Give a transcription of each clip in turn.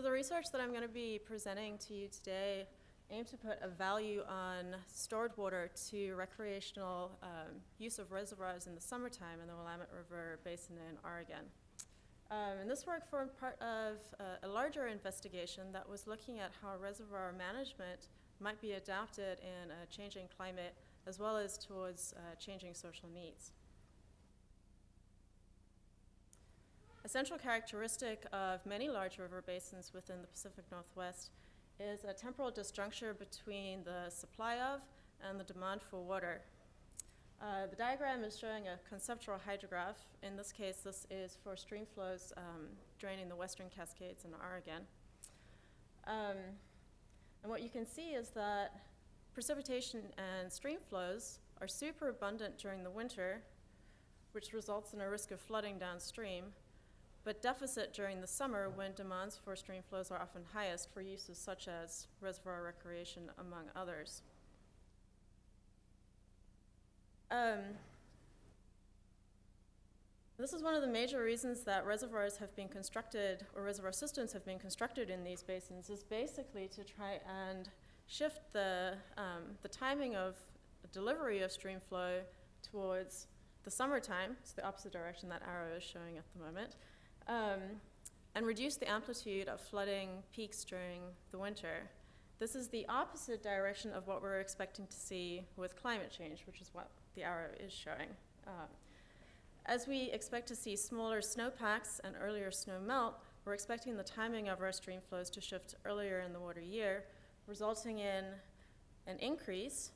the research that I'm going to be presenting to you today aims to put a value on stored water to recreational use of reservoirs in the summertime in the Willamette River Basin in Oregon. And this work formed part of a larger investigation that was looking at how reservoir management might be adapted in a changing climate as well as towards changing social needs. A central characteristic of many large river basins within the Pacific Northwest is a temporal disjuncture between the supply of and the demand for water. The diagram is showing a conceptual hydrograph. In this case, this is for stream flows draining the Western Cascades in Oregon. And what you can see is that precipitation and stream flows are super abundant during the winter, which results in a risk of flooding downstream, but deficit during the summer when demands for stream flows are often highest for uses such as reservoir recreation, among others. This is one of the major reasons that reservoirs have been constructed, or reservoir systems have been constructed in these basins, is basically to try and shift the timing of delivery of stream flow towards the summertime, it's the opposite direction that arrow is showing at the moment, and reduce the amplitude of flooding peaks during the winter. This is the opposite direction of what we're expecting to see with climate change, which is what the arrow is showing. As we expect to see smaller snowpacks and earlier snow melt, we're expecting the timing of our stream flows to shift earlier in the water year, resulting in an increase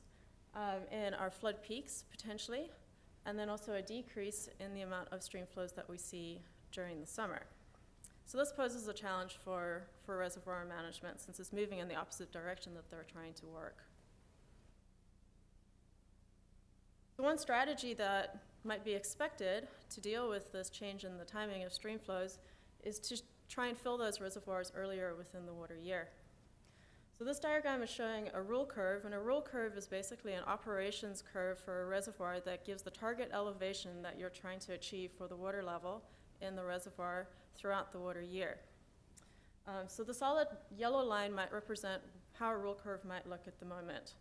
in our flood peaks, potentially, and then also a decrease in the amount of stream flows that we see during the summer. So this poses a challenge for reservoir management, since it's moving in the opposite direction that they're trying to work. So one strategy that might be expected to deal with this change in the timing of stream flows is to try and fill those reservoirs earlier within the water year. So this diagram is showing a rule curve, and a rule curve is basically an operations curve for a reservoir that gives the target elevation that you're trying to achieve for the water level in the reservoir throughout the water year. So the solid yellow line might represent how a rule curve might look at the moment.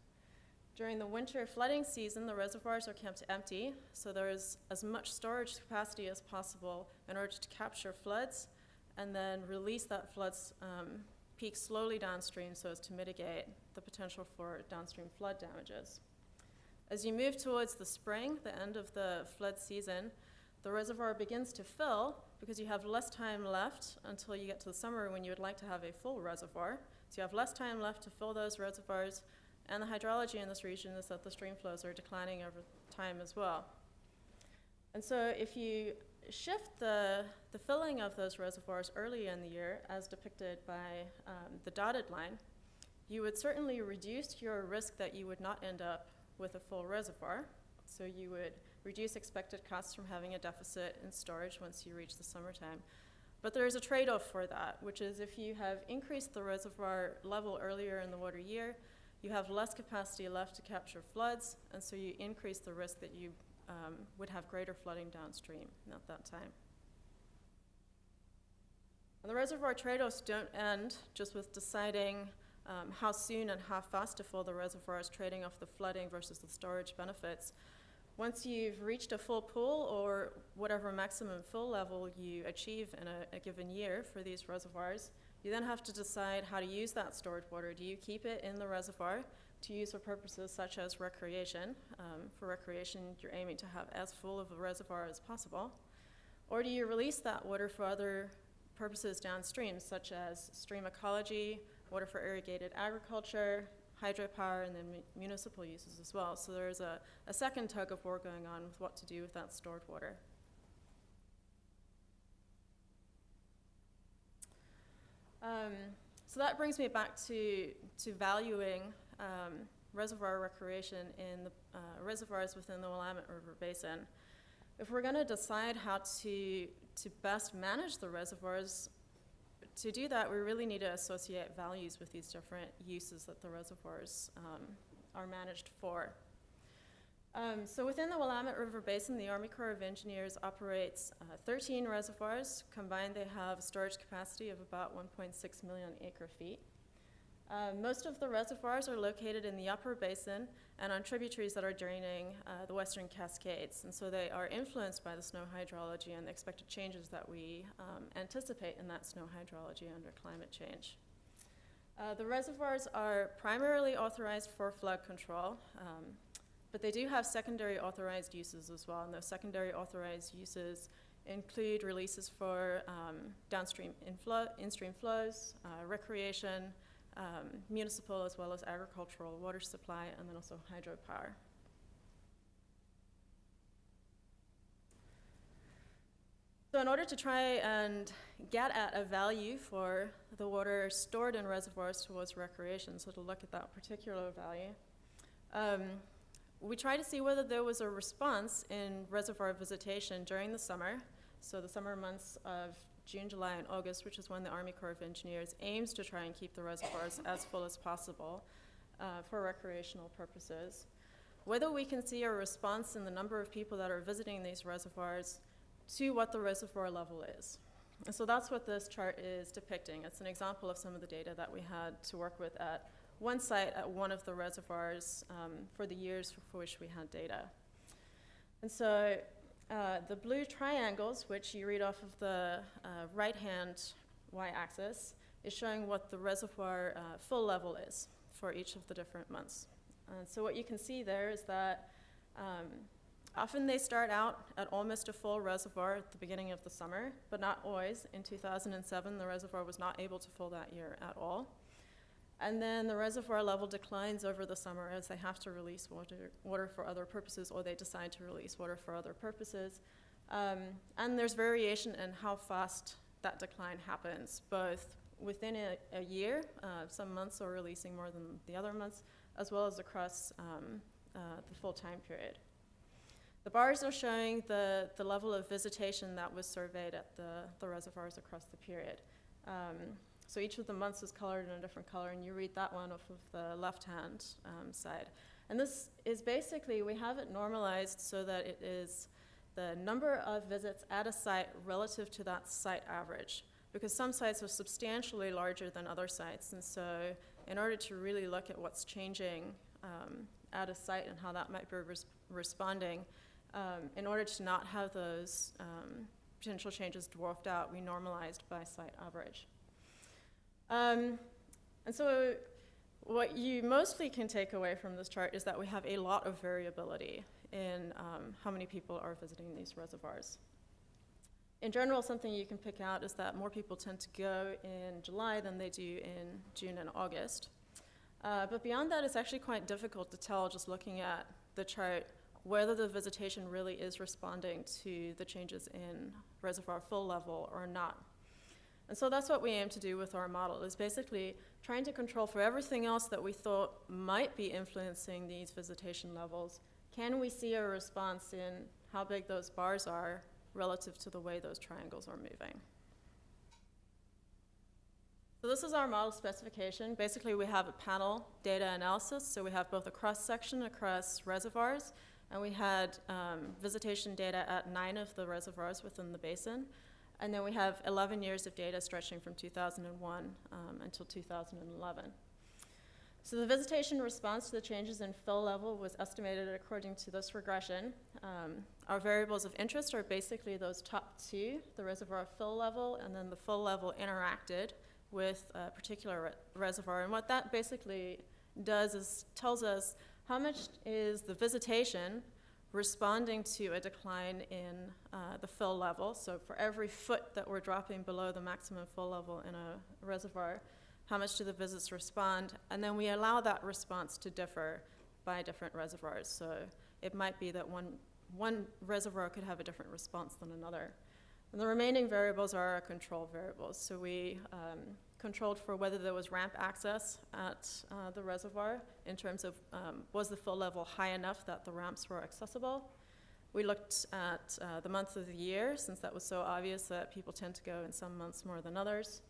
During the winter flooding season, the reservoirs are kept empty, so there is as much storage capacity as possible in order to capture floods and then release that flood's peak slowly downstream so as to mitigate the potential for downstream flood damages. As you move towards the spring, the end of the flood season, the reservoir begins to fill because you have less time left until you get to the summer when you would like to have a full reservoir. So you have less time left to fill those reservoirs, and the hydrology in this region is that the stream flows are declining over time as well. And so if you shift the filling of those reservoirs early in the year, as depicted by the dotted line, you would certainly reduce your risk that you would not end up with a full reservoir. So you would reduce expected costs from having a deficit in storage once you reach the summertime. But there is a trade-off for that, which is if you have increased the reservoir level earlier in the water year, you have less capacity left to capture floods, and so you increase the risk that you would have greater flooding downstream at that time. And the reservoir trade-offs don't end just with deciding how soon and how fast to fill the reservoirs, trading off the flooding versus the storage benefits. Once you've reached a full pool, or whatever maximum fill level you achieve in a given year for these reservoirs, you then have to decide how to use that stored water. Do you keep it in the reservoir to use for purposes such as recreation? For recreation, you're aiming to have as full of a reservoir as possible. Or do you release that water for other purposes downstream, such as stream ecology, water for irrigated agriculture, hydropower, and then municipal uses as well? So there's a second tug of war going on with what to do with that stored water. So that brings me back to valuing reservoir recreation in the reservoirs within the Willamette River Basin. If we're going to decide how to best manage the reservoirs, to do that, we really need to associate values with these different uses that the reservoirs are managed for. So within the Willamette River Basin, the Army Corps of Engineers operates 13 reservoirs. Combined, they have a storage capacity of about 1.6 million acre-feet. Most of the reservoirs are located in the upper basin and on tributaries that are draining the Western Cascades. And so they are influenced by the snow hydrology and the expected changes that we anticipate in that snow hydrology under climate change. The reservoirs are primarily authorized for flood control, but they do have secondary authorized uses as well. And those secondary authorized uses include releases for downstream in-stream flows, recreation, municipal as well as agricultural water supply, and then also hydropower. So in order to try and get at a value for the water stored in reservoirs towards recreation, so to look at that particular value, we try to see whether there was a response in reservoir visitation during the summer, so the summer months of June, July, and August, which is when the Army Corps of Engineers aims to try and keep the reservoirs as full as possible for recreational purposes. Whether we can see a response in the number of people that are visiting these reservoirs to what the reservoir level is. And so that's what this chart is depicting. It's an example of some of the data that we had to work with at one site at one of the reservoirs for the years for which we had data. And so the blue triangles, which you read off of the right-hand y-axis, is showing what the reservoir full level is for each of the different months. And so what you can see there is that often they start out at almost a full reservoir at the beginning of the summer, but not always. In 2007, the reservoir was not able to fill that year at all. And then the reservoir level declines over the summer as they have to release water for other purposes, or they decide to release water for other purposes. And there's variation in how fast that decline happens, both within a year. Some months are releasing more than the other months, as well as across the full time period. The bars are showing the level of visitation that was surveyed at the reservoirs across the period. So each of the months is colored in a different color, and you read that one off of the left-hand side. And this is basically, we have it normalized so that it is the number of visits at a site relative to that site average, because some sites are substantially larger than other sites. And so in order to really look at what's changing at a site and how that might be responding, in order to not have those potential changes dwarfed out, we normalized by site average. And so what you mostly can take away from this chart is that we have a lot of variability in how many people are visiting these reservoirs. In general, something you can pick out is that more people tend to go in July than they do in June and August. But beyond that, it's actually quite difficult to tell just looking at the chart whether the visitation really is responding to the changes in reservoir full level or not. And so that's what we aim to do with our model, is basically trying to control for everything else that we thought might be influencing these visitation levels. Can we see a response in how big those bars are relative to the way those triangles are moving? So this is our model specification. Basically, we have a panel data analysis. So we have both a cross-section across reservoirs, and we had visitation data at 9 of the reservoirs within the basin. And then we have 11 years of data stretching from 2001 until 2011. So the visitation response to the changes in fill level was estimated according to this regression. Our variables of interest are basically those top two, the reservoir fill level and then the full level interacted with a particular reservoir. And what that basically does is tells us how much is the visitation responding to a decline in the fill level. So for every foot that we're dropping below the maximum fill level in a reservoir, how much do the visits respond? And then we allow that response to differ by different reservoirs. So it might be that one reservoir could have a different response than another. And the remaining variables are our control variables. So we controlled for whether there was ramp access at the reservoir in terms of was the fill level high enough that the ramps were accessible. We looked at the month of the year, since that was so obvious that people tend to go in some months more than others.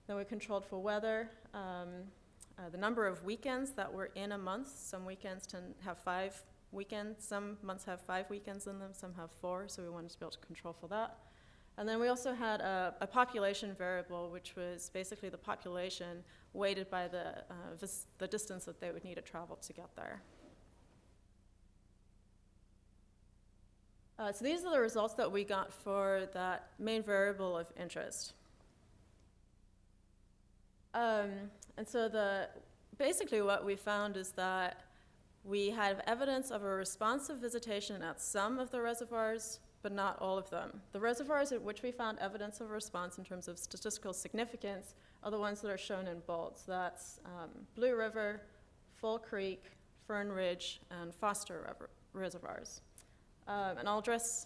Then we controlled for weather, the number of weekends that were in a month. Some weekends tend to have 5 weekends. Some months have 5 weekends in them, some have 4, so we wanted to be able to control for that. And then we also had a population variable, which was basically the population weighted by the distance that they would need to travel to get there. So these are the results that we got for that main variable of interest. And so basically what we found is that we have evidence of a responsive visitation at some of the reservoirs, but not all of them. The reservoirs at which we found evidence of response in terms of statistical significance are the ones that are shown in bold. So that's Blue River, Fall Creek, Fern Ridge, and Foster reservoirs. And I'll address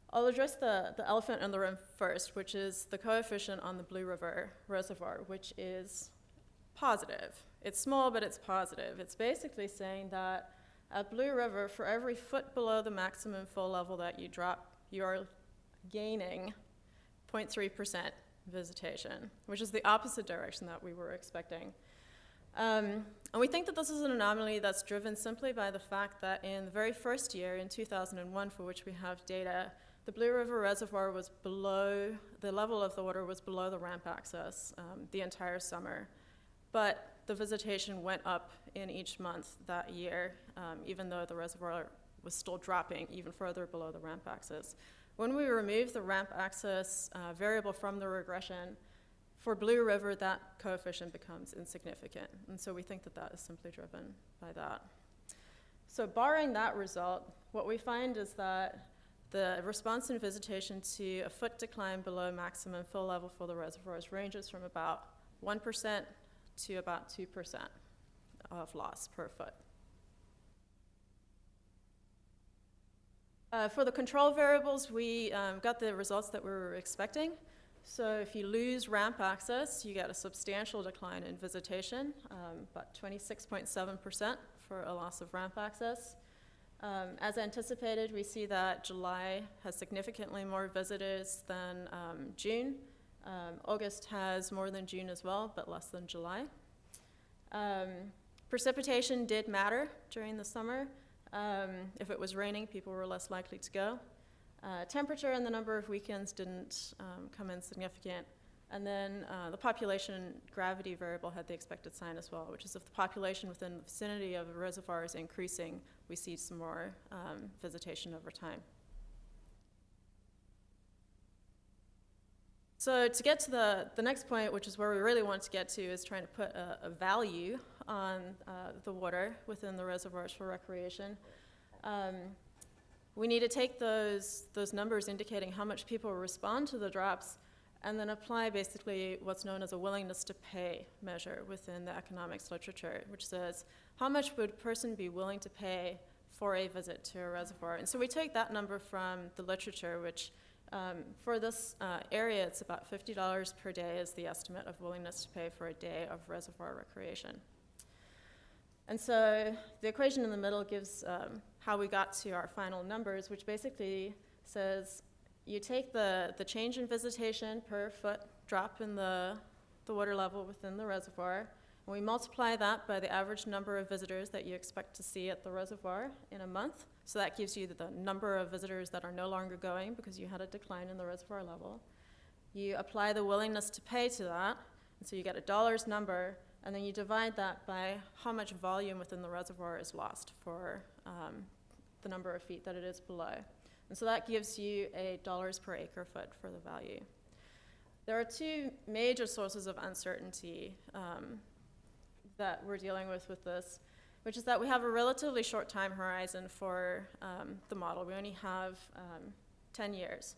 the elephant in the room first, which is the coefficient on the Blue River reservoir, which is positive. It's small, but it's positive. It's basically saying that at Blue River, for every foot below the maximum flow level that you drop, you're gaining 0.3% visitation, which is the opposite direction that we were expecting. And we think that this is an anomaly that's driven simply by the fact that in the very first year, in 2001, for which we have data, the Blue River Reservoir was below, the level of the water was below the ramp access the entire summer. But the visitation went up in each month that year, even though the reservoir was still dropping even further below the ramp axis. When we remove the ramp axis variable from the regression, for Blue River, that coefficient becomes insignificant. And so we think that that is simply driven by that. So barring that result, what we find is that the response in visitation to a foot decline below maximum fill level for the reservoirs ranges from about 1% to about 2% of loss per foot. For the control variables, we got the results that we were expecting. So if you lose ramp access, you get a substantial decline in visitation, about 26.7% for a loss of ramp access. As anticipated, we see that July has significantly more visitors than June. August has more than June as well, but less than July. Precipitation did matter during the summer. If it was raining, people were less likely to go. Temperature and the number of weekends didn't come in significant. And then the population gravity variable had the expected sign as well, which is if the population within the vicinity of a reservoir is increasing, we see some more visitation over time. So to get to the next point, which is where we really want to get to, is trying to put a value on the water within the reservoirs for recreation. We need to take those numbers indicating how much people respond to the drops and then apply basically what's known as a willingness to pay measure within the economics literature, which says how much would a person be willing to pay for a visit to a reservoir. And so we take that number from the literature, which for this area, it's about $50 per day is the estimate of willingness to pay for a day of reservoir recreation. And so the equation in the middle gives how we got to our final numbers, which basically says you take the change in visitation per foot drop in the water level within the reservoir, and we multiply that by the average number of visitors that you expect to see at the reservoir in a month. So that gives you the number of visitors that are no longer going because you had a decline in the reservoir level. You apply the willingness to pay to that, and so you get a dollars number, and then you divide that by how much volume within the reservoir is lost for the number of feet that it is below. And so that gives you a dollars per acre foot for the value. There are two major sources of uncertainty that we're dealing with this, which is that we have a relatively short time horizon for the model. We only have 10 years.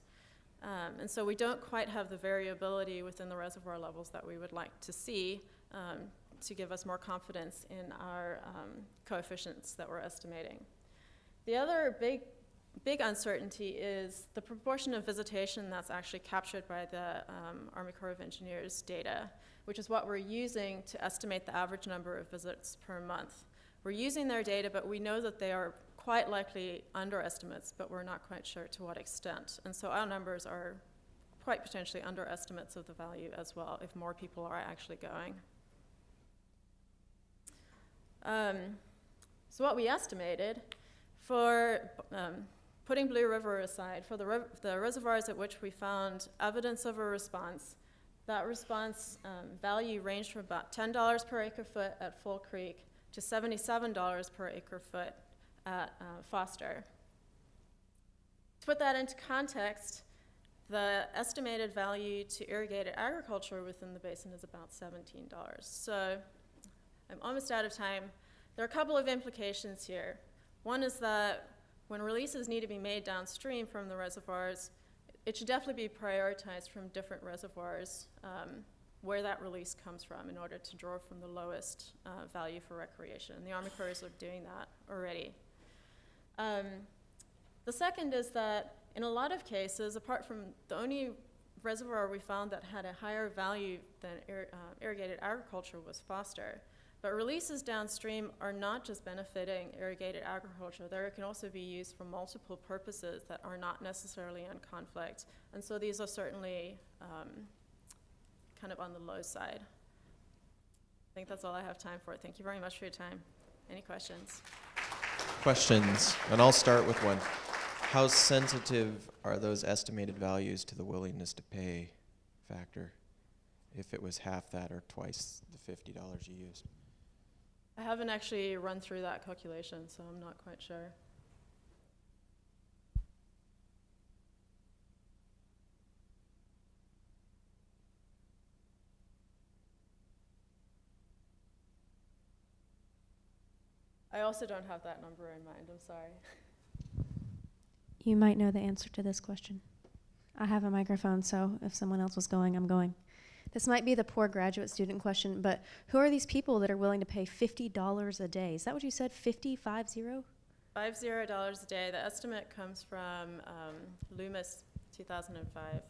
And so we don't quite have the variability within the reservoir levels that we would like to see to give us more confidence in our coefficients that we're estimating. The other big uncertainty is the proportion of visitation that's actually captured by the Army Corps of Engineers data, which is what we're using to estimate the average number of visits per month. We're using their data, but we know that they are quite likely underestimates, but we're not quite sure to what extent. And so our numbers are quite potentially underestimates of the value as well if more people are actually going. So what we estimated For putting Blue River aside, for the reservoirs at which we found evidence of a response, that response value ranged from about $10 per acre foot at Full Creek to $77 per acre foot at Foster. To put that into context, the estimated value to irrigated agriculture within the basin is about $17. So I'm almost out of time. There are a couple of implications here. One is that when releases need to be made downstream from the reservoirs, it should definitely be prioritized from different reservoirs where that release comes from in order to draw from the lowest value for recreation. The Army Corps are doing that already. The second is that in a lot of cases, apart from the only reservoir we found that had a higher value than irrigated agriculture was Foster. But releases downstream are not just benefiting irrigated agriculture. They can also be used for multiple purposes that are not necessarily in conflict. And so these are certainly kind of on the low side. I think that's all I have time for. Thank you very much for your time. Any questions? Questions, and I'll start with one. How sensitive are those estimated values to the willingness to pay factor if it was half that or twice the $50 you used? I haven't actually run through that calculation, so I'm not quite sure. I also don't have that number in mind, I'm sorry. You might know the answer to this question. I have a microphone, so if someone else was going, I'm going. This might be the poor graduate student question, but who are these people that are willing to pay $50 a day? Is that what you said, 50, 50? $50 a day. The estimate comes from Loomis 2005.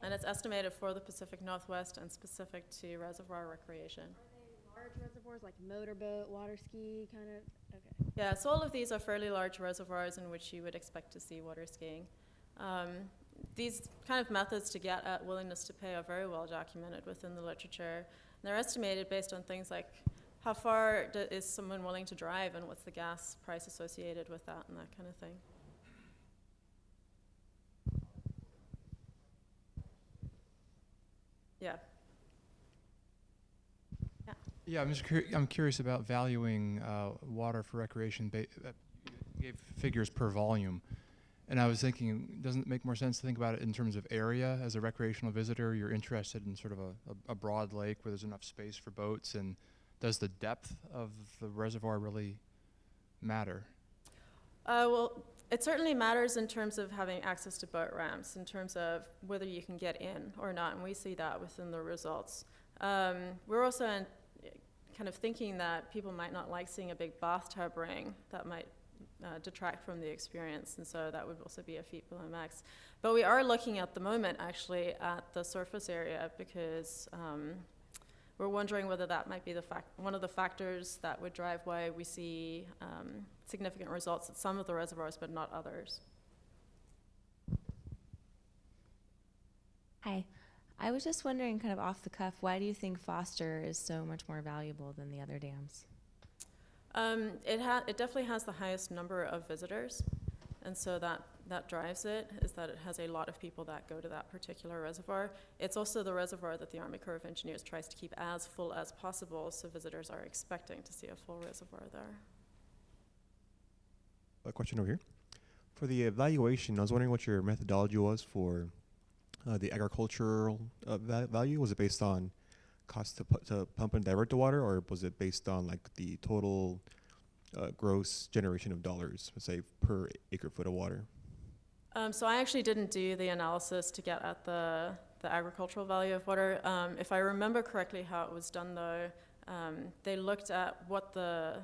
And it's estimated for the Pacific Northwest and specific to reservoir recreation. Are they large reservoirs like motorboat, water ski, kind of? Okay. Yeah, so all of these are fairly large reservoirs in which you would expect to see water skiing. These kind of methods to get at willingness to pay are very well documented within the literature. And they're estimated based on things like how far is someone willing to drive and what's the gas price associated with that and that kind of thing. Yeah. Yeah, I'm curious about valuing water for recreation. You gave figures per volume. And I was thinking, doesn't it make more sense to think about it in terms of area? As a recreational visitor, you're interested in sort of a broad lake where there's enough space for boats, and does the depth of the reservoir really matter? Well, it certainly matters in terms of having access to boat ramps, in terms of whether you can get in or not, and we see that within the results. We're also kind of thinking that people might not like seeing a big bathtub ring that might detract from the experience, and so that would also be a feet below max. But we are looking at the moment actually at the surface area because we're wondering whether that might be one of the factors that would drive why we see significant results at some of the reservoirs but not others. Hi. I was just wondering, kind of off the cuff, why do you think Foster is so much more valuable than the other dams? It definitely has the highest number of visitors, and so that drives it, is that it has a lot of people that go to that particular reservoir. It's also the reservoir that the Army Corps of Engineers tries to keep as full as possible, so visitors are expecting to see a full reservoir there. A question over here. For the evaluation, I was wondering what your methodology was for the agricultural value. Was it based on cost to pump and divert the water, or was it based on like the total gross generation of dollars, let's say, per acre foot of water? So I actually didn't do the analysis to get at the agricultural value of water. If I remember correctly how it was done though, they looked at what the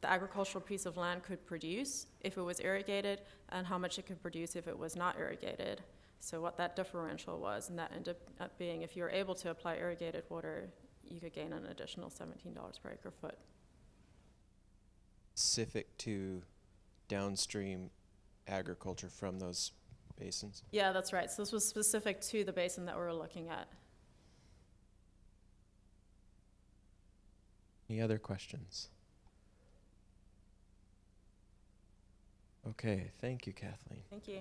agricultural piece of land could produce if it was irrigated and how much it could produce if it was not irrigated. So what that differential was, and that ended up being, if you were able to apply irrigated water, you could gain an additional $17 per acre foot. Specific to downstream agriculture from those basins? Yeah, that's right. So this was specific to the basin that we were looking at. Any other questions? Okay, thank you, Kathleen. Thank you.